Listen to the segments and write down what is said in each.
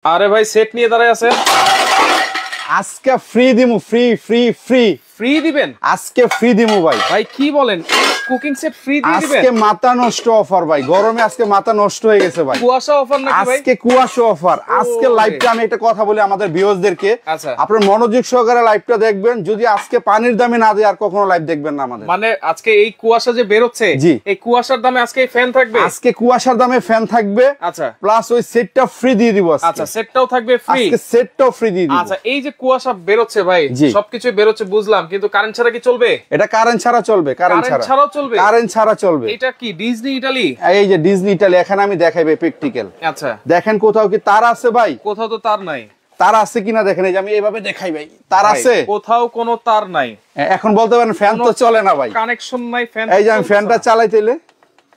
আরে ভাই সেট নিয়ে দাঁড়ায় আছেন, আজকে ফ্রি দিমু, ফ্রি ফ্রি ফ্রি ফ্রি দিবেন? আজকে ফ্রি দিমু ভাই। ভাই কি বলেন, কুকিং সেট ফ্রি দিয়ে দিবেন? আজকে মাথা নষ্ট অফার ভাই, গরমে আজকে মাথা নষ্ট হয়ে গেছে ভাই। কুয়াশা অফার নাকি ভাই? আজকে কুয়াশা অফার। আজকে লাইভটা আমি একটা কথা বলি আমাদের ভিউয়ারদেরকে, আচ্ছা আপনারা মনোযোগ সহকারে লাইভটা দেখবেন। যদি আজকে পানির দামে না দেয় আর কখনো লাইভ দেখবেন না আমাদের। মানে আজকে এই কুয়াশা যে বের হচ্ছে, জি, এই কুয়াশার দামে আজকে ফ্যান থাকবে। আজকে কুয়াশার দামে ফ্যান থাকবে, আচ্ছা প্লাস ওই সেটটা ফ্রি দিয়ে দিব আজকে। আচ্ছা সেটটাও থাকবে ফ্রি, আজকে সেটটাও ফ্রি দিয়ে দিব। আচ্ছা এই যে কুয়াশা বের হচ্ছে ভাই, সবকিছু বের হচ্ছে বুঝলাম, কিন্তু কারেন্ট ছাড়া কি চলবে? এটা কারেন্ট ছাড়া চলবে, কারেন্ট ছাড়াও চলবে, কারেন্ট ছাড়া চলবে। এটা কি ডিজনি ইতালি? এই যে ডিজনি ইতালি, এখানে আমি দেখাইবে প্র্যাকটিক্যাল। আচ্ছা দেখেন কোথাও কি তার আছে ভাই? কোথাও তো তার নাই। তার আছে কিনা দেখেন, এই যে আমি এইভাবে দেখাই ভাই, তার আছে? কোথাও কোনো তার নাই। এখন বলতে পারেন ফ্যান তো চলে না ভাই, কানেকশন নাই ফ্যান। এই যে আমি ফ্যানটা চালাইতেলে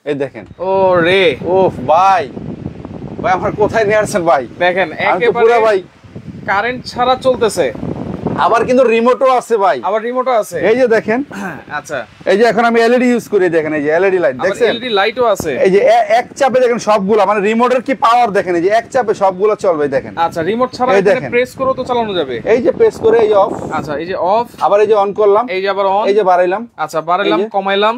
এই দেখেন, ও রে ওফ ভাই, ভাই আমার কোথায় নিয়ে আসছেন ভাই? দেখেন একেবারে ভাই কারেন্ট ছাড়া চলতেছে। আবার কিন্তু রিমোটও আছে ভাই, আবার রিমোটও আছে, এই যে দেখেন। আচ্ছা এই যে এখন আমি এলইডি ইউজ করি, দেখেন এই যে এলইডি লাইট দেখছেন, এলইডি লাইটও আছে। এই যে এক চাপে দেখেন সবগুলো, মানে রিমোটের কি পাওয়ার দেখেন, এই যে এক চাপে সবগুলো চলবে দেখেন। আচ্ছা রিমোট ছাড়া এখানে প্রেস করেও তো চালানো যাবে। এই যে প্রেস করে এই যে অফ, আচ্ছা এই যে অফ, আবার এই যে অন করলাম, এই যে আবার অন, এই যে বাড়াইলাম, আচ্ছা বাড়াইলাম কমাইলাম,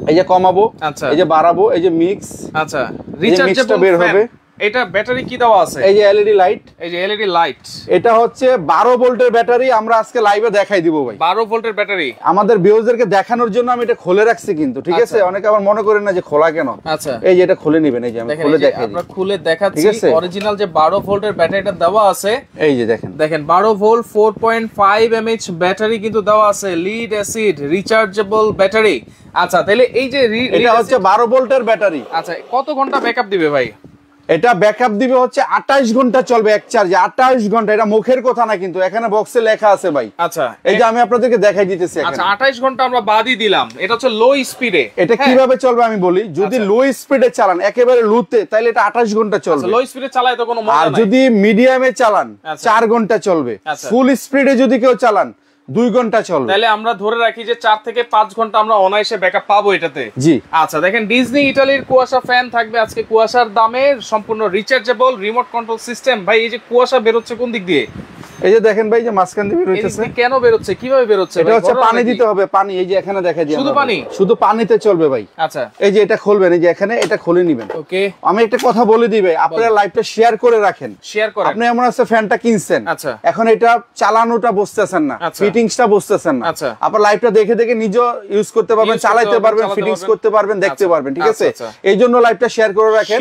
এই যে কমাবো, আচ্ছা এই যে বাড়াবো, এই যে মিক্স, আচ্ছা রিচার্জেবল বের হবে। এটা ব্যাটারি কি দেওয়া আছে? এই যে এলইডি লাইট, এই যে এলইডি লাইট, এটা হচ্ছে 12 ভোল্টের ব্যাটারি। আমরা আজকে লাইভে দেখাই দিব ভাই, 12 ভোল্টের ব্যাটারি। আমাদের ভিউয়ারদেরকে দেখানোর জন্য আমি এটা খুলে রাখছি কিন্তু, ঠিক আছে? অনেকে আবার মনে করেন না যে খোলা কেন। আচ্ছা এই যে এটা খুলে নেবেন, এই যে আমি খুলে দেখাই, আমরা খুলে দেখাচ্ছি। অরিজিনাল যে 12 ভোল্টের ব্যাটারিটা দেওয়া আছে, এই যে দেখেন, দেখেন 12 ভোল্ট 4.5 mAh ব্যাটারি কিন্তু দেওয়া আছে, লিড অ্যাসিড রিচার্জেবল ব্যাটারি। আচ্ছা তাহলে এই যে এটা হচ্ছে 12 ভোল্টের ব্যাটারি। আচ্ছা কত ঘন্টা ব্যাকআপ দিবে ভাই? এটা ব্যাকআপ দিবে হচ্ছে 28 ঘন্টা চলবে এক চার্জে, 28 ঘন্টা। এটা মুখের কথা না কিন্তু, এখানে বক্সে লেখা আছে ভাই। আচ্ছা এই যে আমি আপনাদেরকে দেখাই দিতেছি। আচ্ছা 28 ঘন্টা আমরা বাদই দিলাম, এটা হচ্ছে লো স্পিডে। এটা কিভাবে চলবে আমি বলি, যদি লো স্পিডে চালান, একেবারে লোতে, তাহলে এটা 28 ঘন্টা চলবে। লো স্পিডে চালায় তো কোনো মজা নাই। আর যদি মিডিয়ামে চালান 4 ঘন্টা চলবে। ফুল স্পিডে যদি কেউ চালান 2 ঘন্টা চলবে। তাহলে আমরা ধরে রাখি যে 4 থেকে 5 ঘন্টা আমরা অনায়াসে ব্যাকআপ পাবো এটাতে। জি আচ্ছা দেখেন ডিজনি ইতালির কুয়াশা ফ্যান থাকবে আজকে কুয়াশার দামে, সম্পূর্ণ রিচার্জেবল রিমোট কন্ট্রোল সিস্টেম। ভাই এই যে কুয়াশা বের হচ্ছে কোন দিক দিয়ে? এই যে দেখেন ভাই, যে মাঝখান দিয়ে বের হচ্ছে। কেন বের হচ্ছে, কিভাবে বের হচ্ছে? এটা হচ্ছে পানি দিতে হবে, পানি। এই যে এখানে দেখা যায় শুধু পানি, শুধু পানিতে চলবে ভাই। আচ্ছা এই যে এটা খুলবেন, এই যে এখানে এটা খুলে নেবেন। ওকে আমি একটা কথা বলে দিই ভাই, আপনারা লাইভটা শেয়ার করে রাখেন, শেয়ার করেন। আপনি এমন আছে ফ্যানটা কিনছেন, আচ্ছা এখন এটা চালানোটা বুঝতেছেন না, ফিটিংসটা বুঝতেছেন না, আচ্ছা আপনার লাইভটা দেখে দেখে নিজে ইউজ করতে পারবেন, চালাতে পারবেন, ফিটিংস করতে পারবেন, দেখতে পারবেন, ঠিক আছে? এই জন্য লাইভটা শেয়ার করে রাখেন।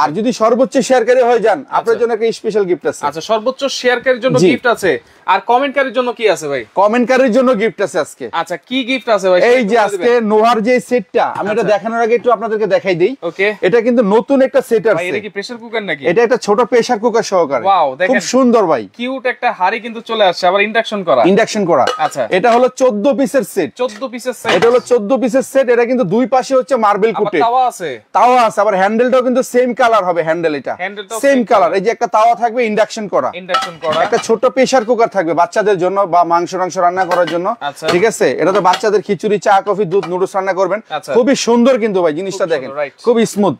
আর যদি সর্বোচ্চ শেয়ারকারী হয়ে যান, আপনার জন্য একটা স্পেশাল গিফট আছে। আচ্ছা সর্বোচ্চ শেয়ারকারীর জন্য গিফট আছে, আর কমেন্টকারীর জন্য কি আছে ভাই? কমেন্টকারীর জন্য গিফট আছে আজকে। আচ্ছা কি গিফট আছে ভাই? এই যে আজকে নোহার যে সেটটা, আমি এটা দেখানোর আগে একটু আপনাদেরকে দেখাই দেই। ওকে এটা কিন্তু নতুন একটা সেট আছে। ভাই এটা কি প্রেসার কুকার নাকি? এটা একটা ছোট প্রেসার কুকার সহকারে। ওয়াও দেখেন খুব সুন্দর ভাই, কিউট একটা হাড়ি কিন্তু চলে আসছে, আবার ইন্ডাকশন করা। ইন্ডাকশন করা। আচ্ছা এটা হলো 14 পিসের সেট। 14 পিসের সেট। এটা হলো 14 পিসের সেট। এটা কিন্তু দুই পাশে হচ্ছে মার্বেল কোটেড। তাওয়া আছে, তাওয়া আছে, আবার হ্যান্ডেলটাও কিন্তু সেম কালার হবে। হ্যান্ডেল এটা সেম কালার। এই যে একটা তাওয়া থাকবে ইন্ডাকশন করা, একটা ছোট প্রেসার কুকার থাকবে বাচ্চাদের জন্য বা মাংস রান্না করার জন্য, ঠিক আছে? এটা তো বাচ্চাদের খিচুড়ি, চা, কফি, দুধ, নুডলস রান্না করবেন। খুবই সুন্দর কিন্তু ভাই, জিনিসটা দেখেন খুব স্মুথ।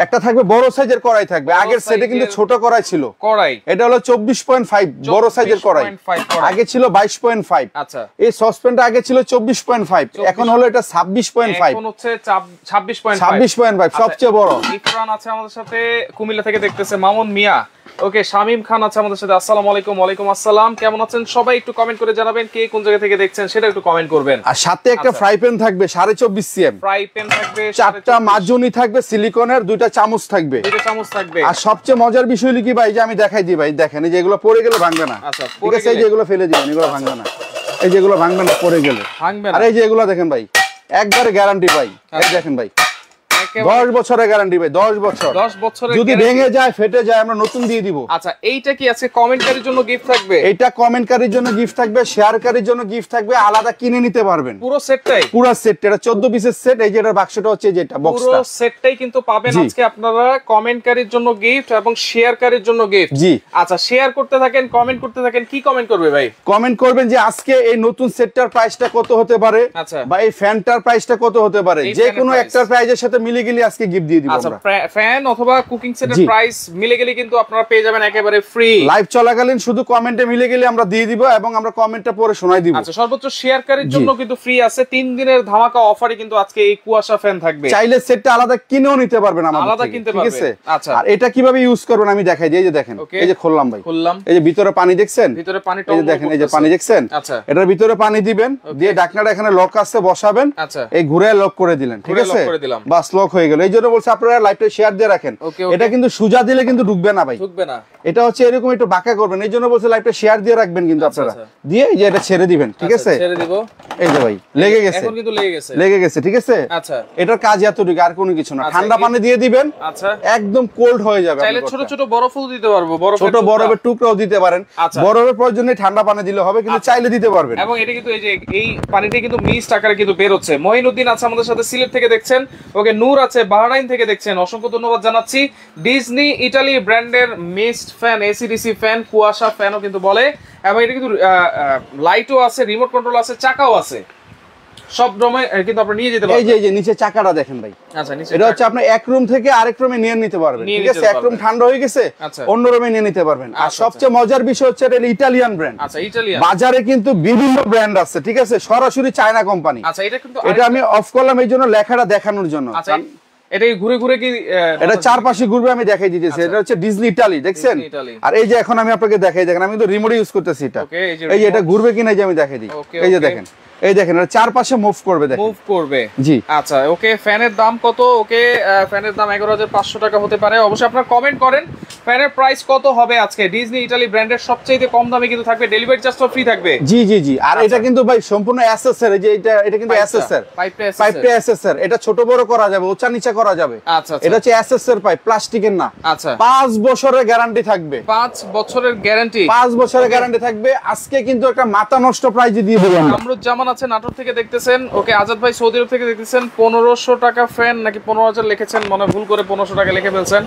একটা থাকবে বড় সাইজের কড়াই থাকবে, আগের সেটে কিন্তু ছোট কড়াই ছিল। কড়াই এটা হলো 24.5 বড় সাইজের কড়াই, আগে ছিল 22.5। আচ্ছা এই সসপ্যানটা আগে ছিল 24.5, এখন হলো এটা 26.5, এখন হচ্ছে 26.5 সবচেয়ে বড়। ইকরান আছে আমাদের সাথে কুমিল্লা থেকে দেখতেছে, মামুন মিয়া। ওকে শামিম খান আছে আমাদের সাথে, আসসালামু আলাইকুম। ওয়ালাইকুম আসসালাম, কেমন আছেন সবাই? একটু কমেন্ট করে জানাবেন কে কোন জায়গা থেকে দেখছেন, সেটা একটু কমেন্ট করবেন। আর সাথে একটা ফ্রাই প্যান থাকবে 24.5 cm, ফ্রাই প্যান থাকবে, 4টা মাজুনি থাকবে সিলিকনের, 2টা চামচ থাকবে, 2টা চামচ থাকবে। আর সবচেয়ে মজার বিষয় হলো কি ভাই, যে আমি দেখাই দিই ভাই, দেখেন এই যে এগুলো পড়ে গেলে ভাঙবে না। আচ্ছা ঠিক আছে, এই যে এগুলো ফেলে দিবেন, এগুলো ভাঙবে না, এই যে এগুলো ভাঙবে না, পড়ে গেলে ভাঙবে না। আর এই যে এগুলো দেখেন ভাই, একবারে গ্যারান্টি ভাই, এই দেখেন ভাই 10 বছরের গ্যারান্টি ভাই, 10 বছর, 10 বছরের। যদি ভেঙে যায়, ফেটে যায়, আমরা নতুন দিয়ে দিব। আচ্ছা এইটা কি আছে কমেন্টকারীর জন্য গিফট থাকবে? এটা কমেন্টকারীর জন্য গিফট থাকবে, শেয়ারকারীর জন্য গিফট থাকবে, আলাদা কিনে নিতে পারবেন পুরো সেটটাই, পুরো সেট। এটা 14 পিসের সেট। এই যে এটার বাক্সটা হচ্ছে যেটা বক্সটা, পুরো সেটটাই কিন্তু পাবেন আজকে আপনারা। কমেন্টকারীর জন্য গিফট এবং শেয়ারকারীর জন্য গিফট। জি আচ্ছা শেয়ার করতে থাকেন, কমেন্ট করতে থাকেন। কি কমেন্ট করবে ভাই? কমেন্ট করবেন যে আজকে এই নতুন সেটটার প্রাইসটা কত হতে পারে, বা এই ফ্যানটার প্রাইসটা কত হতে পারে, যে কোনো একটার প্রাইসের সাথে মিলে গেলে আজকে গিফট দিয়ে দিব আচ্ছা আমরা। ফ্যান অথবা কুকিং সেটের প্রাইস মিলে গেলে কিন্তু আপনারা পেয়ে যাবেন একেবারে ফ্রি। লাইভ চলাকালীন শুধু কমেন্টে মিলে গেলে আমরা দিয়ে দিব এবং আমরা কমেন্টটা পরে শোনাই দিব। আচ্ছা সর্বোচ্চ শেয়ারকারীর জন্য কিন্তু ফ্রি আছে 3 দিনের ধামাকা অফারে কিন্তু আজকে এই কুয়াশা ফ্যান থাকবে। চাইলে সেটটা আলাদা কিনেও নিতে পারবেন আমাদের আলাদা থেকে, কিনতে ঠিক পারবেন। আছে? আচ্ছা আর এটা কিভাবে ইউজ করবেন আমি দেখাই দিই। এই যে দেখেন, এই যে খুললাম ভাই, খুললাম, এই যে ভিতরে পানি দেখছেন, ভিতরে পানি এই যে দেখেন, এই যে পানি দেখছেন, আচ্ছা এটার ভিতরে পানি দিবেন, দিয়ে ঢাকনাটা এখানে লক আছে বসাবেন, আচ্ছা এই ঘুরে লক করে দিলেন, ঠিক আছে? বাস লক হয়ে গেল। এই জন্য বলছি আপনারা লাইভটা শেয়ার দিয়ে রাখেন। এটা কিন্তু সোজা দিলে কিন্তু ঢুকবে না ভাই, ঢুকবে না। এটা হচ্ছে এরকম একটু বাঁকা করবেন। এই জন্য বলছি লাইভটা শেয়ার দিয়ে রাখবেন কিন্তু আপনারা, দিয়ে এই যে এটা ছেড়ে দিবেন, ঠিক আছে? ছেড়ে দিব। এই যে ভাই লেগে গেছে, এখন কিন্তু লেগে গেছে, ঠিক আছে? আচ্ছা এটার কাজ এতটুকু, আর কোনো কিছু না। ঠান্ডা পানি দিয়ে দিবেন, আচ্ছা একদম কোল্ড হয়ে যাবে। চাইলে ছোট ছোট বরফও দিতে পারবো, ছোট বরফের টুকরাও দিতে পারেন। বরফের প্রয়োজনে ঠান্ডা পানি দিলে হবে, কিন্তু চাইলে দিতে পারবেন। এবং এটা কিন্তু এই যে এই পানিটা কিন্তু মিস্ট আকারে কিন্তু বের হচ্ছে। মঈনুদ্দিন আছে আমাদের সাথে সিলেট থেকে দেখছেন, ওকে নূর আছে বাহরাইন থেকে দেখছেন, অসংখ্য ধন্যবাদ জানাচ্ছি। ডিজনি ইতালি ব্র্যান্ডের মিস্ট ফ্যান, এসিডিসি ফ্যান, কুয়াশা ফ্যানও কিন্তু বলে, এবং এটা কিন্তু লাইটও আছে, রিমোট কন্ট্রোল আছে, চাকাও আছে, সব রুমে কিন্তু আপনি নিয়ে যেতে পারবেন। এই যে নিচে চাকাটা দেখেন ভাই, আচ্ছা নিচে এটা হচ্ছে আপনি এক রুম থেকে আরেক রুমে নিয়ে নিতে পারবেন, ঠিক আছে? এক রুম ঠান্ডা হয়ে গেছে, অন্য রুমে নিয়ে নিতে পারবেন। আর সবচেয়ে মজার বিষয় হচ্ছে এটা ইতালিয়ান ব্র্যান্ড। আচ্ছা ইতালিয়ান, বাজারে কিন্তু বিভিন্ন ব্র্যান্ড আছে, ঠিক আছে? সরাসরি চায়না কোম্পানি। আচ্ছা এটা কিন্তু, এটা আমি অফ করলাম এই জন্য লেখাটা দেখানোর জন্য। আচ্ছা এটা ঘুরে ঘুরে কি এটা চারপাশে ঘুরবে, আমি দেখাই দিতেছি। এটা হচ্ছে ডিজনি ইতালি, দেখছেন? আর এই যে এখন আমি আপনাকে দেখাই, দেখেন আমি কিন্তু রিমোট ইউজ করতেছি এটা। এই যে এটা ঘুরবে কিনা যে আমি দেখাই দিই। এই যে দেখেন, এই দেখেন এটা চারপাশে মুভ করবে, দেখেন মুভ করবে। জি আচ্ছা ওকে, ফ্যানের দাম কত? ওকে ফ্যানের দাম 11,500 টাকা হতে পারে। অবশ্যই আপনারা কমেন্ট করেন ফ্যানের প্রাইস কত হবে আজকে। ডিজনি ইতালি ব্র্যান্ডের সবচেয়ে কম দামে কিন্তু থাকবে, ডেলিভারি চার্জও ফ্রি থাকবে। জি জি জি। আর এটা কিন্তু ভাই সম্পূর্ণ এসএসআর, এই যে এটা কিন্তু এসএসআর পাইপটা এসএসআর। এটা ছোট বড় করা যাবে, উঁচা নিচা করা যাবে। আচ্ছা এটা হচ্ছে এসএসআর পাইপ, প্লাস্টিকের না। আচ্ছা 5 বছরের গ্যারান্টি থাকবে, 5 বছরের গ্যারান্টি, 5 বছরের গ্যারান্টি থাকবে। আজকে কিন্তু একটা মাথা নষ্ট প্রাইস দিয়ে দেব। কামরুজ্জামান আছে নাটোর থেকে দেখতেছেন, ওকে আজাদ ভাই সৌদি আরব থেকে দেখতেছেন। 1500 টাকা ফ্যান নাকি 15,000 লিখেছেন, মনে ভুল করে 1500 টাকা লিখে ফেলছেন।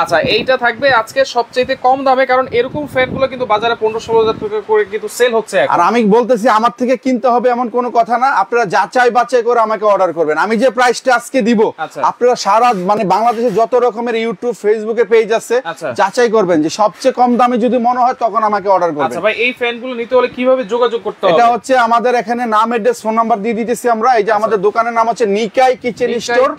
আচ্ছা এইটা থাকবে আজকে সবচেয়ে কম দামে, কারণ এরকম ফ্যানগুলো কিন্তু বাজারে 15-16,000 টাকা করে কিন্তু সেল হচ্ছে। আর আমি বলতেছি আমার থেকে কিনতে হবে এমন কোনো কথা না, আপনারা যাচাই বাছাই করে আমাকে অর্ডার করবেন। আমি যে প্রাইসটা আজকে দিব, আপনারা সারা মানে বাংলাদেশে যত রকমের ইউটিউব ফেসবুকে পেজ আছে, যাচাই করবেন যে সবচেয়ে কম দামে যদি মনে হয় তখন আমাকে অর্ডার করবেন। আচ্ছা ভাই এই ফ্যানগুলো নিতে হলে কিভাবে যোগাযোগ করতে হবে? এটা হচ্ছে আমাদের এখানে নাম, অ্যাড্রেস, ফোন নাম্বার দিয়ে দিতেছি আমরা। এই যে আমাদের দোকানের নাম হচ্ছে নিকাই কিচেন স্টোর,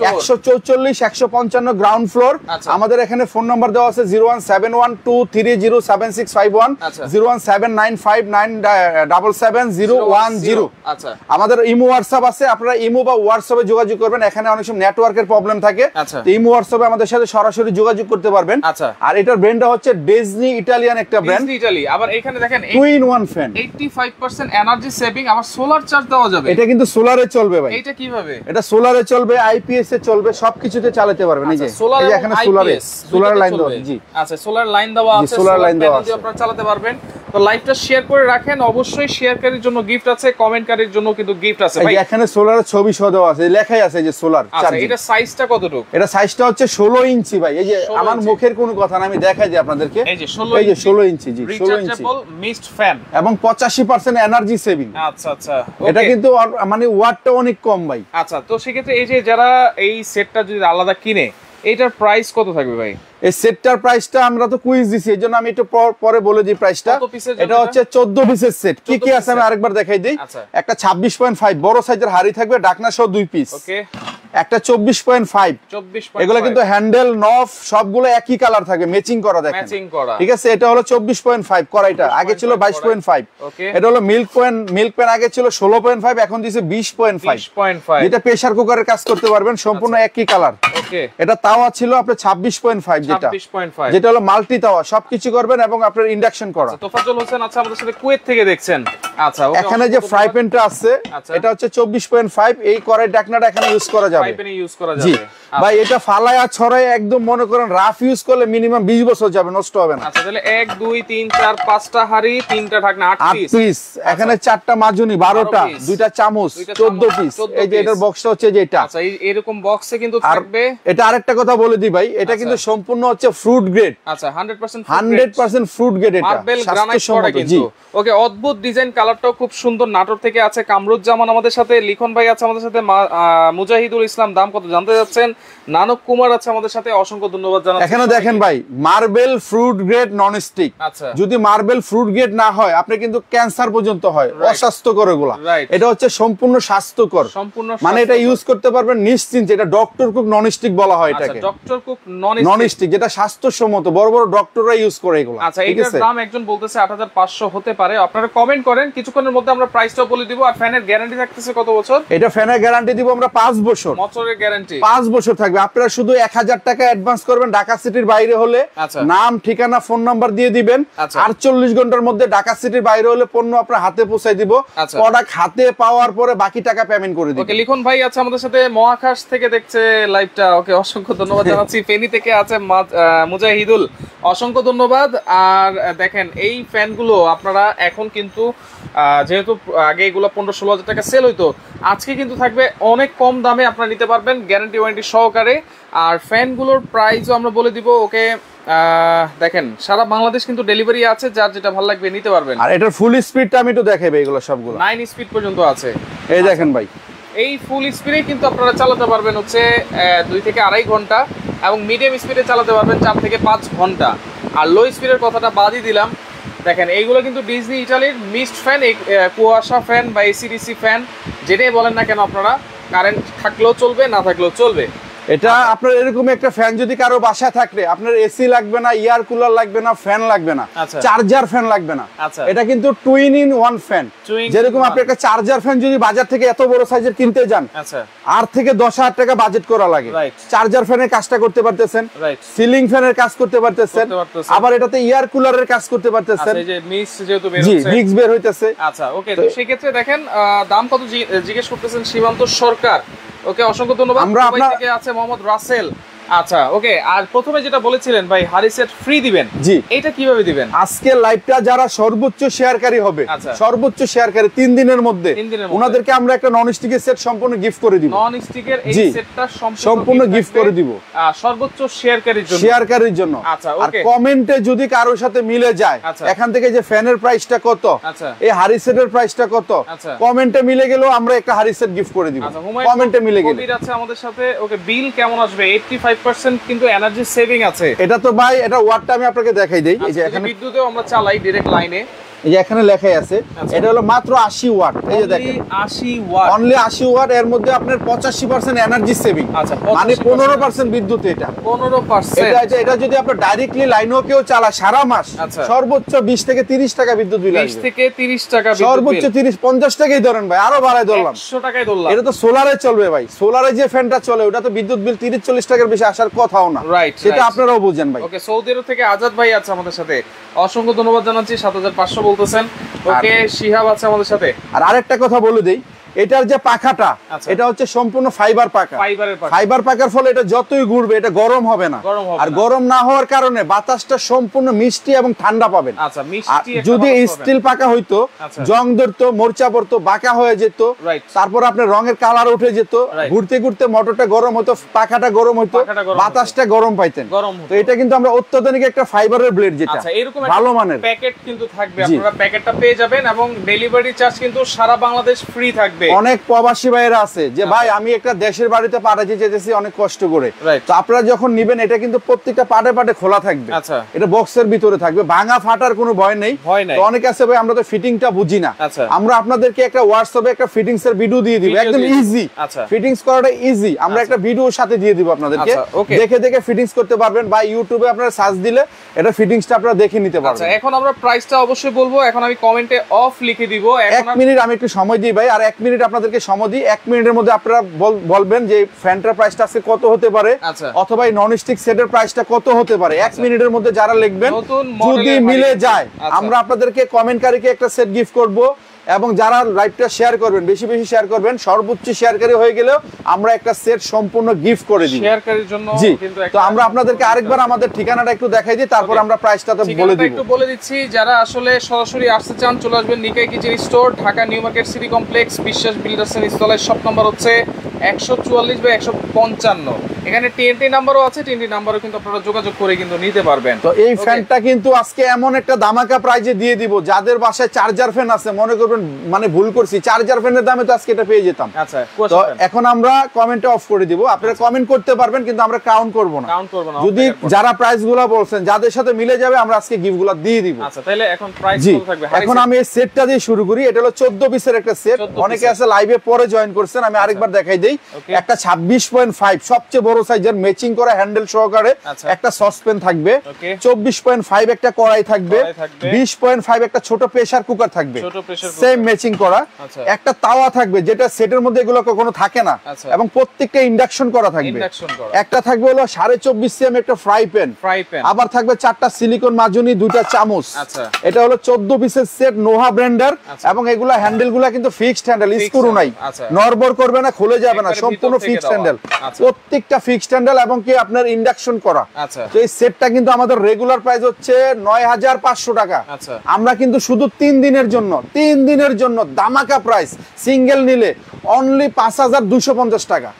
144-155 গ্রাউন্ড ফ্লোর। আমাদের এখানে ফোন নাম্বার দেওয়া আছে 01712307651, 01795977010। আচ্ছা আমাদের ইমো হোয়াটসঅ্যাপ আছে, আপনারা ইমো বা হোয়াটসঅ্যাপে যোগাযোগ করবেন। এখানে অনেক সময় নেটওয়ার্কের প্রবলেম থাকে, তো ইমো হোয়াটসঅ্যাপে আমাদের সাথে সরাসরি যোগাযোগ করতে পারবেন। আচ্ছা আর এটার ব্র্যান্ডটা হচ্ছে ডিজনি ইতালিয়ান একটা ব্র্যান্ড, ডিজনি ইতালি। আবার এখানে দেখেন 2-in-1 ফ্যান, 85% এনার্জি সেভিং, আবার সোলার চার্জ দেওয়া যাবে। এটা কিন্তু সোলারে চলবে ভাই। এটা কিভাবে? এটা সোলারে চলবে, আইপিএস এ চলবে, সবকিছুতে চালাতে পারবেন। এই যে এখানে সোলার লাইন দেওয়া আছে। জি আচ্ছা সোলার লাইন দেওয়া আছে, সোলার লাইন দেওয়া আছে, আপনারা চালাতে পারবেন। তো লাইভটা শেয়ার করে রাখেন, অবশ্যই শেয়ারকারীর জন্য গিফট আছে, কমেন্টকারীর জন্য কিন্তু গিফট আছে ভাই। এখানে সোলারের ছবি সহ দেওয়া আছে, লেখাই আছে যে সোলার চার্জ। এটা সাইজটা কতটুকু? এটা সাইজটা হচ্ছে 16 ইঞ্চি ভাই। এই যে আমার মুখের কোনো কথা না, আমি দেখাই দিই আপনাদেরকে। এই যে 16 ইঞ্চি, জি 16 ইঞ্চি মিস্ট ফ্যান, এবং 85% এনার্জি সেভিং। আচ্ছা আচ্ছা, এটা কিন্তু মানে ওয়াটটা অনেক কম ভাই। আচ্ছা তো সেক্ষেত্রে এই যে যারা এই সেটটা যদি আলাদা কিনে, এটার প্রাইস কত থাকবে ভাই? এই সেটটার প্রাইসটা আমরা তো কুইজ দিছি, এজন্য আমি একটু পরে বলে দিই প্রাইসটা। এটা হচ্ছে 14 পিসের সেট। কি কি আছে আমি আরেকবার দেখাই দিই। একটা 26.5 বড় সাইজের হাড়ি থাকবে, ঢাকনা সহ 2 পিস। ওকে একটা 24.5, এগুলো কিন্তু হ্যান্ডেল নফ সবগুলো একই কালার থাকে, ম্যাচিং করা, দেখেন ম্যাচিং করা, ঠিক আছে? এটা হলো 24.5 কড়াইটা, আগে ছিল 22.5। এটা হলো মিল্ক প্যান আগে ছিল 16.5, এখন দিয়েছে 20.5। এটা প্রেসার কুকারের কাজ করতে পারবেন, সম্পূর্ণ একই কালার। ওকে এটা তাওয়া ছিল আপনার 26.5, যেটা হলো মাল্টি তাওয়া, সবকিছু করবেন এবং আপনার ইন্ডাকশন করা। তোফাজ্জল হোসেন আচ্ছা আমাদের সাথে কুয়েত থেকে দেখছেন। আচ্ছা এখানে যে ফ্রাই প্যানটা আছে, এটা হচ্ছে 24.5। এই কড়াই ঢাকনাটা এখানে ইউজ করা যাবে, ফ্রাই প্যানে ইউজ করা যাবে। ভাই এটা ফালায়া ছড়ায় একদম মনে করেন রাফ ইউজ করলে মিনিমাম 20 বছর যাবে, নষ্ট হবে না। আচ্ছা তাহলে 1 2 3 4 5টা হাড়ি, 3টা ঢাকনা, 8 পিস। এখানে 4টা মাজুনি, 12টা, 2টা চামচ, 14 পিস। এই যে এটার বক্সটা হচ্ছে যে এটা। আচ্ছা এরকম বক্সে কিন্তু থাকবে। এটা আরেকটা কথা বলে দিই ভাই, এটা কিন্তু সম্পূর্ণ হচ্ছে ফ্রুট গ্রেড। আচ্ছা 100% ফ্রুট গ্রেড, এটা মার্বেল গ্রানাইট করা কিন্তু। ওকে অদ্ভুত ডিজাইন, কালারটাও খুব সুন্দর। নাটোর থেকে আছে কামরুজ্জামান আমাদের সাথে, লিখন ভাই আছে আমাদের সাথে, মুজাহিদুল ইসলাম ইসলাম, দাম কত জানতে যাচ্ছেন। নানক কুমার আছে আমাদের সাথে, অসংখ্য ধন্যবাদ জানাচ্ছি। এখানে দেখেন ভাই, মার্বেল ফ্রুট গ্রেড ননস্টিক। আচ্ছা, যদি মার্বেল ফ্রুট গ্রেড না হয় আপনি কিন্তু ক্যান্সার পর্যন্ত হয়, অস্বাস্থ্যকর এগুলা। এটা হচ্ছে সম্পূর্ণ স্বাস্থ্যকর, মানে এটা ইউজ করতে পারবেন নিশ্চিন্তে। এটা ডক্টর কুক ননস্টিক বলা হয় এটাকে, ডক্টর কুক ননস্টিক, যেটা স্বাস্থ্যসম্মত, বড় বড় ডক্টররা ইউজ করে এগুলো। আচ্ছা, এটার দাম একজন বলতেছে 8500 হতে পারে। আপনারা কমেন্ট করেন, কিছুক্ষণের মধ্যে আমরা প্রাইসটাও বলে দিব। আর ফ্যানের গ্যারান্টি থাকতেছে কত বছর? এটা ফ্যানের গ্যারান্টি দিব আমরা 5 বছর, বছরের গ্যারান্টি 5 বছর থাকবে। আপনারা শুধু 1000 টাকা অ্যাডভান্স করবেন ঢাকা সিটির বাইরে হলে, নাম ঠিকানা ফোন নাম্বার দিয়ে দিবেন। 48 ঘন্টার মধ্যে ঢাকা সিটির বাইরে হলে পণ্য আপনার হাতে পৌঁছায় দিব। প্রোডাক্ট হাতে পাওয়ার পরে বাকি টাকা পেমেন্ট করে দিব। ওকে, লিখন ভাই আছে আমাদের সাথে, মহাকাশ থেকে দেখছে লাইভটা। ওকে, অসংখ্য ধন্যবাদ জানাচ্ছি। ফেনী থেকে আছে মুজাহিদুল, অসংখ্য ধন্যবাদ। আর দেখেন এই ফ্যানগুলো আপনারা এখন কিন্তু যেহেতু আগে এগুলো 15-16 হাজার টাকা সেল হইতো, আজকে কিন্তু থাকবে অনেক কম দামে আপনারা নিতে পারবেন, গ্যারান্টি ওয়ারেন্টি সহকারে। আর ফ্যানগুলোর প্রাইসও আমরা বলে দিব। ওকে, দেখেন সারা বাংলাদেশ কিন্তু ডেলিভারি আছে, যার যেটা ভালো লাগবে নিতে পারবেন। আর এটার ফুল স্পিডটা আমি একটু দেখাবো, এগুলো সবগুলো 9 স্পিড পর্যন্ত আছে। এই দেখেন ভাই, এই ফুল স্পিডে কিন্তু আপনারা চালাতে পারবেন হচ্ছে 2 থেকে 2.5 ঘন্টা, এবং মিডিয়াম স্পিডে চালাতে পারবেন 4 থেকে 5 ঘন্টা। আর লো স্পিডের কথাটা বাদই দিলাম। দেখেন এইগুলো কিন্তু ডিজনি ইটালির মিস্ট ফ্যান, কুয়াশা ফ্যান বা এসিডিসি ফ্যান, যেটাই বলেন না কেন আপনারা, কারেন্ট থাকলেও চলবে, না থাকলেও চলবে। এটা আপনার এরকম একটা ফ্যান যদি কারো বাসায় থাকলে, আপনার এসি লাগবে না, এয়ার কুলার লাগবে না, ফ্যান লাগবে না, চার্জার ফ্যান লাগবে না। এটা কিন্তু টুইন ইন ওয়ান ফ্যান। যেরকম আপনি একটা চার্জার ফ্যান যদি বাজার থেকে এত বড় সাইজের কিনতে যান, 8 থেকে 10,000 টাকা বাজেট করা লাগে। চার্জার ফ্যানের কাজটা করতে পারতেছেন, সিলিং ফ্যানের কাজ করতে পারতেছেন, আবার এটাতে এয়ার কুলারের কাজ করতে পারতেছেন। জি, মিক্স বের হইতেছে। আচ্ছা, ওকে, তো সেই ক্ষেত্রে দেখেন দাম কত জিজ্ঞেস করতেছেন সীমান্ত সরকার। ওকে, অসংখ্য ধন্যবাদ। দুবাই থেকে আছে মোহাম্মদ রাসেল। আচ্ছা, ওকে, আর প্রথমে যেটা বলেছিলেন ভাই হারি সেট ফ্রি দিবেন, জি, এটা কিভাবে দিবেন? আজকে লাইভটা যারা সর্বোচ্চ শেয়ারকারী হবে, সর্বোচ্চ শেয়ারকারী 3 দিনের মধ্যে ওনাদেরকে আমরা একটা নন স্টিকের সেট সম্পূর্ণ গিফট করে দিব। নন স্টিকের এই সেটটা সম্পূর্ণ গিফট করে দিব সর্বোচ্চ শেয়ারকারীর জন্য। আচ্ছা, ওকে, আর কমেন্টে যদি কারোর সাথে মিলে যায়, এখান থেকে যে ফ্যানের প্রাইসটা কত, এই হারি সেটের প্রাইসটা কত, কমেন্টে মিলে গেলেও আমরা একটা হারি সেট গিফট করে দিব। কমেন্টে মিলে গেলে আছে আমাদের সাথে। ওকে, বিল কেমন আসবে? 85% কিন্তু এনার্জি সেভিং আছে। এটা তো ভাই, এটা ওয়াটটা আমি আপনাকে দেখাই দেই। এই যে এখানে বিদ্যুতেও আমরা চালাই ডাইরেক্ট লাইনে, এই যে এখানে লেখাই আছে, এটা হলো মাত্র 80 ওয়াট। এই যে দেখেন 80 ওয়াট, অনলি 80 ওয়াট। এর মধ্যে আপনার 85% এনার্জি সেভিং, মানে 15% বিদ্যুৎ। এটা 15%। এটা যদি আপনি ডাইরেক্টলি লাইনেও কেউ চালা সারা মাস, সর্বোচ্চ 20 থেকে 30 টাকা বিদ্যুৎ বিল আসবে। 20 থেকে 30 টাকা বিদ্যুৎ বিল, সর্বোচ্চ 30-50 টাকাই ধরেন ভাই, আরো বাড়াই ধরলাম, 100 টাকায় ধরলাম। এটা তো সোলারে চলবে ভাই, সোলারে যে ফ্যানটা চলে ওটা তো বিদ্যুৎ বিল 30-40 টাকার বেশি আসার কথাও না, সেটা আপনারাও বুঝেন ভাই। ওকে, সৌদি আরব থেকে আজাদ ভাই আছে আমাদের সাথে, অসংখ্য ধন্যবাদ জানাচ্ছি। 7500 বলতেছেন। ওকে, শিহাব আছে আমাদের সাথে। আর আরেকটা কথা বলে দেই, এটার যে পাখাটা, এটা হচ্ছে সম্পূর্ণ ফাইবার পাখা। ফাইবার পাখার ফলে এটা যতই ঘুরবে এটা গরম হবে না, আর গরম না হওয়ার কারণে বাতাসটা সম্পূর্ণ মিষ্টি এবং ঠান্ডা পাবেন। যদি স্টিল পাখা হইতো, জং ধরতো, মোর্চা পড়তো, বাঁকা হয়ে যেত, তারপর আপনার রঙের কালার উঠে যেত, ঘুরতে ঘুরতে মোটরটা গরম হতো, পাখাটা গরম হতো, বাতাসটা গরম পাইতেন। তো এটা কিন্তু আমরা অত্যাধুনিক একটা ফাইবারের ব্লেড, যেটা ভালো মানের প্যাকেট কিন্তু থাকবে, আপনারা প্যাকেটটা পেয়ে যাবেন, এবং ডেলিভারি চার্জ কিন্তু সারা বাংলাদেশ ফ্রি থাকবে। অনেক প্রবাসী ভাইয়েরা আছে যে ভাই আমি একটা দেশের বাড়িতে পাঠাতে যেতেছি অনেক কষ্ট করে, তো আপনারা যখন নিবেন এটা কিন্তু প্রত্যেকটা পাটে পাটে খোলা থাকবে, এটা বক্সের ভিতরে থাকবে, ভাঙা ফাটার কোনো ভয় নেই। তো অনেক আছে ভাই আমরা তো ফিটিংটা বুঝি না, আমরা আপনাদেরকে একটা হোয়াটসঅ্যাপে একটা ফিটিংস এর ভিডিও দিয়ে দিব, একদম ইজি, ফিটিংস করাটা ইজি, আমরা একটা ভিডিওর সাথে দিয়ে দিব আপনাদেরকে, দেখে দেখে ফিটিংস করতে পারবেন, বা ইউটিউবে আপনারা সার্চ দিলে এটা ফিটিংসটা আপনারা দেখে নিতে পারবেন। এখন আমরা প্রাইসটা অবশ্যই বলবো, এখন আমি কমেন্টে অফ লিখে দিব। 1 মিনিট আমি একটু সময় দিই ভাই, আর 1 মিনিট আপনাদেরকে সময় দিই। 1 মিনিটের মধ্যে আপনারা বলবেন যে ফ্যানটার প্রাইসটা আজকে কত হতে পারে, অথবা এই নন স্টিক সেটের প্রাইসটা কত হতে পারে। 1 মিনিটের মধ্যে যারা লিখবেন, যদি মিলে যায় আমরা আপনাদেরকে কমেন্টকারীকে একটা সেট গিফট করব, এবং যারা লাইভটা শেয়ার করবেন, বেশি বেশি শেয়ার করবেন, সর্বোচ্চ শেয়ারকারী হয়ে গেলেও আমরা একটা সেট সম্পূর্ণ গিফট করে দিই শেয়ারকারীর জন্য। জি, তো আমরা আপনাদেরকে আরেকবার আমাদের ঠিকানাটা একটু দেখাই দিই, তারপর আমরা প্রাইসটা তো বলে দিব। একটু বলে দিচ্ছি, যারা আসলে সরাসরি আসতে চান চলে আসবেন নিকাই kitchen store, Dhaka new market city complex, Biswas builders এর নিচতলায়, শপ নাম্বার হচ্ছে 144/155। এখানে টিএনটি নাম্বারও আছে, টিএনটি নাম্বারও কিন্তু আপনারা যোগাযোগ করে কিন্তু নিতে পারবেন। তো এই ফ্যানটা কিন্তু আজকে এমন একটা ধামাকা প্রাইজে দিয়ে দিব, যাদের বাসায় চার্জার ফ্যান আছে মনে করবেন মানে ভুল করছি, চার্জার ফ্যানের দামে তো আজকে এটা পেয়ে যেতাম। আচ্ছা, তো এখন আমরা কমেন্টে অফ করে দিব, আপনারা কমেন্ট করতে পারবেন কিন্তু আমরা কাউন্ট করব না। যদি যারা প্রাইসগুলো বলছেন যাদের সাথে মিলে যাবে আমরা আজকে গিফটগুলো দিয়ে দিব। আচ্ছা, তাহলে এখন প্রাইস কত থাকবে? এখন আমি এই সেটটা দিয়ে শুরু করি। এটা হলো 14 পিসের একটা সেট। অনেকে আছে লাইভে পরে জয়েন করছেন, আমি আরেকবার দেখাই দেই। একটা 26.5 সবচেয়ে বড় সাইজের ম্যাচিং করা হ্যান্ডেল সহকারে একটা সসপ্যান থাকবে, 24.5 একটা কড়াই থাকবে, 20.5 একটা ছোট প্রেসার কুকার থাকবে সেম ম্যাচিং করা, একটা তাওয়া থাকবে যেটা সেটের মধ্যে এগুলো কখনো থাকে না, এবং প্রত্যেকটা ইন্ডাকশন করা থাকবে। একটা থাকবে হলো 24.5 সিএম একটা ফ্রাই প্যান, আবার থাকবে 4টা সিলিকন মাজনি, 2টা চামচ। এটা হলো 14 পিসের সেট, নোহা ব্র্যান্ডের, এবং এগুলা হ্যান্ডেলগুলা কিন্তু ফিক্সড হ্যান্ডেল, স্ক্রু নাই, নড়বড় করবে না, খুলে যাবে না, সম্পূর্ণ ফিক্সড হ্যান্ডেল, প্রত্যেকটা ফিক্সড হ্যান্ডেল এবং কি আপনার ইন্ডাকশন করা। তো এই সেটটা কিন্তু আমাদের রেগুলার প্রাইস হচ্ছে 9500 টাকা। আমরা কিন্তু শুধু 3 দিনের জন্য, 3 দিনের জন্য ধামাকা প্রাইস, সিঙ্গেল নিলে অনলি 5250 টাকা,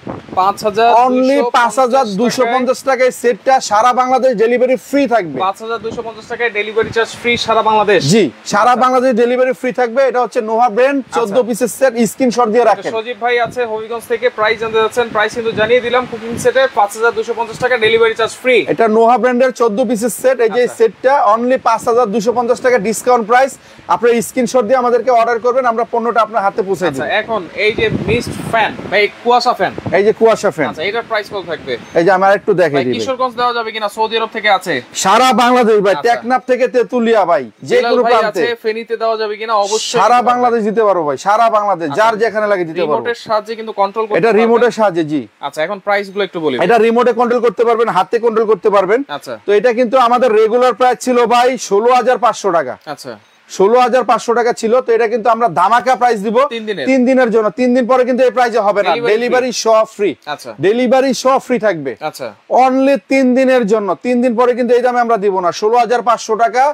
অনলি 5250 টাকায় সেটটা সারা বাংলাদেশ ডেলিভারি ফ্রি থাকবে। 5250 টাকায় ডেলিভারি চার্জ ফ্রি সারা বাংলাদেশ। জি, সারা বাংলাদেশ ডেলিভারি ফ্রি থাকবে। এটা হচ্ছে নোহা ব্র্যান্ড, 14 পিসের সেট, স্ক্রিনশট দিয়ে রাখেন। সজীব ভাই আছে হবিগঞ্জ থেকে, প্রাইস জানতে যাচ্ছেন, প্রাইস কিন্তু জানিয়ে দিলাম। কুকিং সেটের 5250 টাকা ডেলিভারি চার্জ ফ্রি। এটা নোহা ব্র্যান্ডের 14 পিসের সেট। এই যে সেটটা অনলি 5250 টাকা ডিসকাউন্ট প্রাইস। আপনি স্ক্রিনশট দিয়ে আমাদেরকে অর্ডার করবেন, আমরা পণ্যটা আপনার হাতে পৌঁছে দেব। এখন এই যে মিস্ট ফ্যান ভাই, কুয়াশা ফ্যান, এই যে কুয়াশা ফ্যান, আচ্ছা এটার প্রাইস কত থাকবে? এই যে আমরা একটু দেখাই দিই। কিশোরগঞ্জ দেওয়া যাবে কিনা? সৌদি আরব থেকে আছে, সারা বাংলাদেশ ভাই, টেকনাফ থেকে তেতুলিয়া ভাই, যে কোনো প্রান্তে। ফেনীতে দেওয়া যাবে কিনা? অবশ্যই সারা বাংলাদেশ দিতে পারবো ভাই, সারা বাংলাদেশ, যার যেখানে লাগে দিতে পারবো। রিমোটের সাহায্যে কিন্তু কন্ট্রোল করতে এটা রিমোটের সাহায্যে। জি, আচ্ছা এখন প্রাইস গুলো একটু বলি। এটা রিমোটে কন্ট্রোল করতে পারবেন, হাতে কন্ট্রোল করতে পারবেন। আচ্ছা, তো এটা কিন্তু আমাদের রেগুলার প্রাইস ছিল ভাই 16500 টাকা। আচ্ছা 16500 টাকা ছিল। তো এটা কিন্তু আমরা ধামাকা প্রাইস দিব 3 দিনের জন্য। 3 দিন পরে কিন্তু এই প্রাইসে হবে না, ডেলিভারি সহ ফ্রি। আচ্ছা, ডেলিভারি সহ ফ্রি থাকবে। আচ্ছা অনলি 3 দিনের জন্য। 3 দিন পরে কিন্তু এই দামে আমরা দিব না, 16500 টাকা।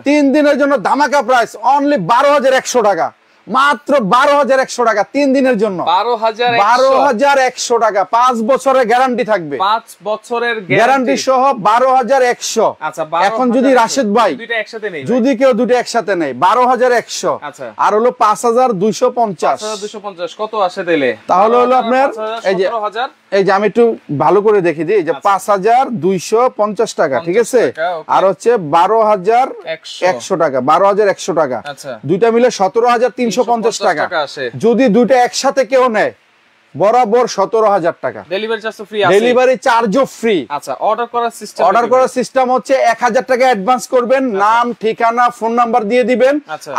3 দিনের জন্য ধামাকা প্রাইস অনলি 12100 টাকা, মাত্র 12100 টাকা 3 দিনের জন্য। 12100 টাকা, 5 বছরের গ্যারান্টি থাকবে, 5 বছরের গ্যারান্টি সহ 12100। আচ্ছা, এখন যদি রাশেদ ভাই দুইটা একসাথে নেই, যদি কেউ দুটো একসাথে নেই 12100, আচ্ছা আর হলো 5250, 5250 কত আসে দিলে? তাহলে হলো আপনার এই যে আমি একটু ভালো করে দেখি দিই, এই যে 5250 টাকা, ঠিক আছে, আর হচ্ছে 12100 টাকা, 12100 টাকা, দুইটা মিলে 17350 টাকা। যদি দুইটা একসাথে কেউ নেয় বরাবর 17000 টাকা ডেলিভারি চার্জ ফ্রি আছে, ডেলিভারি চার্জও ফ্রি। আচ্ছা অর্ডার করার সিস্টেম হচ্ছে 1000 টাকা অ্যাডভান্স করবেন, নাম ঠিকানা ফোন নাম্বার দিয়ে দিবেন,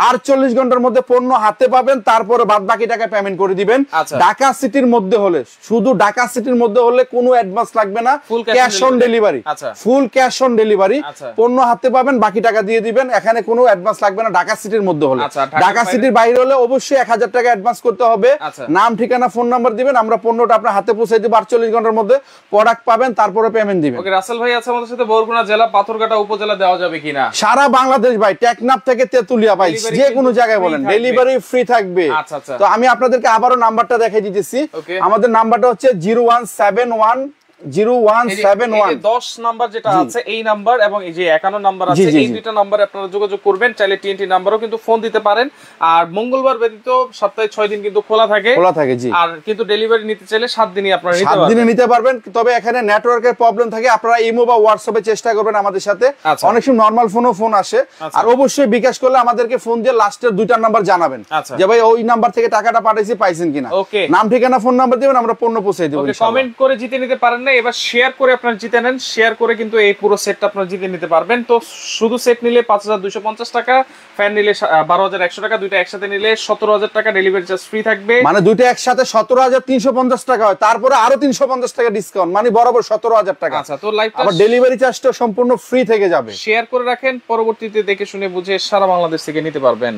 48 ঘন্টার মধ্যে পণ্য হাতে পাবেন, তারপরে বাদ বাকি টাকা পেমেন্ট করে দিবেন। ঢাকা সিটির মধ্যে হলে, শুধু ঢাকা সিটির মধ্যে হলে কোনো অ্যাডভান্স লাগবে না, cash on delivery, full cash on delivery, পণ্য হাতে পাবেন, বাকি টাকা দিয়ে দিবেন, এখানে কোনো অ্যাডভান্স লাগবে না ঢাকা সিটির মধ্যে হলে। ঢাকা সিটির বাইরে হলে অবশ্যই 1000 টাকা অ্যাডভান্স করতে হবে, নাম ঠিকানা ফোন নাম্বার দিবেন, আমরা পণ্যটা আপনার হাতে পৌঁছে দিব, 48 ঘন্টার মধ্যে প্রোডাক্ট পাবেন, তারপরে পেমেন্ট দিবেন। ওকে, রাসেল ভাই আছে আমাদের সাথে, বরগুনা জেলা পাথরঘাটা উপজেলা দেওয়া যাবে কিনা? সারা বাংলাদেশ ভাই, টেকনাফ থেকে তেতুলিয়া ভাই, যে কোনো জায়গায় বলেন ডেলিভারি ফ্রি থাকবে। তো আমি আপনাদেরকে আবারও নাম্বারটা দেখিয়ে দিতেছি। আমাদের নাম্বারটা হচ্ছে 0171 10 নাম্বার যেটা আছে এই নাম্বার, এবং এই যে 51 নাম্বার আছে, এই দুইটা নাম্বারে আপনারা যোগাযোগ করবেন। চাইলে টিএনটি নাম্বারও কিন্তু ফোন দিতে পারেন। আর মঙ্গলবার ব্যতীত সপ্তাহে 6 দিন কিন্তু খোলা থাকে। জি, আর কিন্তু ডেলিভারি নিতে চাইলে 7 দিনই আপনারা নিতে পারবেন। তবে এখানে নেটওয়ার্কের প্রবলেম থাকে, আপনারা ইমো বা হোয়াটসঅ্যাপে চেষ্টা করবেন আমাদের সাথে। অনেক সময় নরমাল ফোন আসে, আর অবশ্যই বিকাশ করলে আমাদেরকে ফোন দিয়ে লাস্টের দুইটা নাম্বার জানাবেন যে ভাই ওই নাম্বার থেকে টাকাটা পাঠাইছি, পাইছেন কিনা। নাম ঠিকানা ফোন নাম্বার দিবেন, আমরা পণ্য পৌঁছে দেব। কমেন্ট করে জিতে নিতে পারেন, এবার শেয়ার করে আপনারা জিতে নেন। শেয়ার করে কিন্তু এই পুরো সেটটা আপনারা জিতে নিতে পারবেন। তো শুধু সেট নিলে 5250 টাকা, ফ্যান নিলে 12100 টাকা, দুইটা একসাথে নিলে 17000 টাকা ডেলিভারি চার্জ ফ্রি থাকবে। মানে দুইটা একসাথে 17350 টাকা হয়, তারপরে আরো 350 টাকা ডিসকাউন্ট, মানে বরাবর 17000 টাকা। আচ্ছা, তো লাইভটা আবার ডেলিভারি চার্জটা সম্পূর্ণ ফ্রি থেকে যাবে। শেয়ার করে রাখেন, পরবর্তীতে দেখে শুনে বুঝে সারা বাংলাদেশ থেকে নিতে পারবেন।